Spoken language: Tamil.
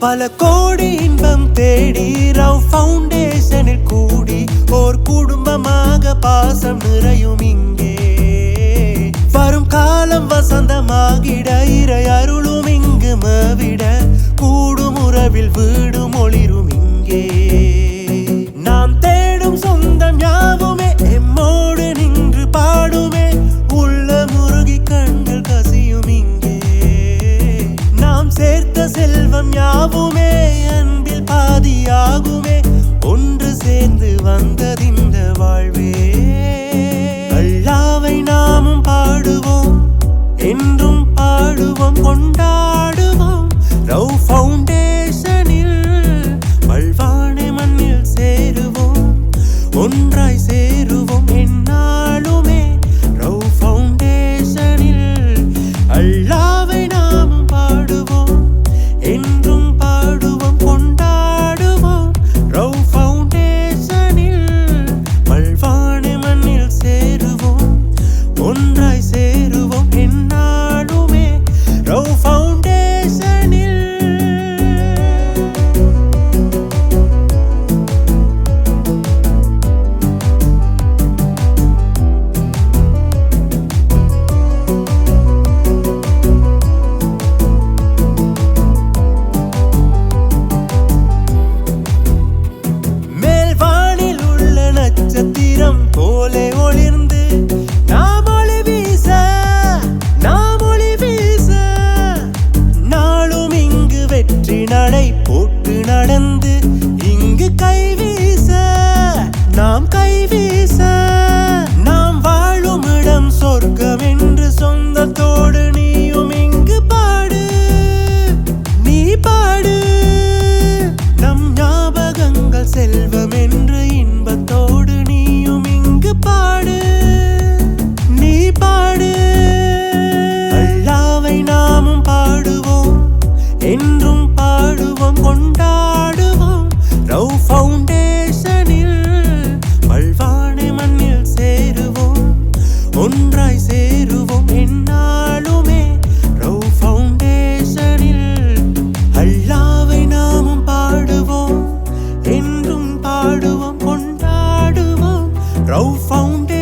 பல கோடி இன்பம் தேடி ரவ் ஃபவுண்டேஷனில் கூடி ஓர் குடும்பமாக பாசம் நிறையும் இங்கே. வரும் காலம் வசந்தமாகிட இறை அருளும் இங்கு மவிட கூடும் உறவில் வீடும் ஒளிரும் இங்கே. நாம் தேடும் சொந்தம் யாவுமே எம்மோடு நின்று பாடுமே உள்ள முருகி கண்கள் கசியும் இங்கே. நாம் சேர்த்த செல்வம் யாவுமே அன்பில் பாதியாகுமே ஒன்று சேர்ந்து வந்ததிந்த வாழ்வே. அல்லாவை நாமும் பாடுவோம் என்றும் பாடுவோம் கொண்டாடுவோம் ரவ் ஃபவுண்டேஷனில் வல்வானை மண்ணில் சேருவோம் ஒன்றாய் சேருவோம் எந்நாளுமே ரவ் ஃபவுண்டேஷனில். அல்லாவை நாமும் பாடுவோம் என்றும் பாடுவோம் கொண்டாடுவோம் ரவ் ஃபவுண்டேஷனில் வல்வானை மண்ணில் சேருவோம் ஒன்றாய் சேருவோம் எந்நாளுமே ரவ் ஃபவுண்டேஷனில். மேல்வானில் உள்ள நட்சத்திரம் போலே ஒளிர்ந்து நாம் ஒளி வீச நாளும் இங்கு வெற்றி நடை போட்டு நடந்து இங்கு கைவீச நாம் கைவீச. நாம் வாழும் இடம் சொர்க்கம் என்று சொந்தத்தோடு நீயும் இங்கு பாடு நீ பாடு. நம் ஞாபகங்கள் செல்வம் என்று இன்பத்தோடு நீயும் இங்கு பாடு நீ பாடு. அல்லாவை நாமும் பாடுவோம் என்றும் பாடுவோம் கொண்டாடுவோம் ரவ் ஃபவுண்டேஷனில் வல்வானை மண்ணில் சேருவோம் ஒன்றாய் சேருவோம் எந்நாளுமே ரவ் ஃபவுண்டேஷனில். அல்லாவை நாமும் பாடுவோம் என்றும் பாடுவோம் கொண்டாடுவோம் ரவ் ஃபவுண்டேஷனில்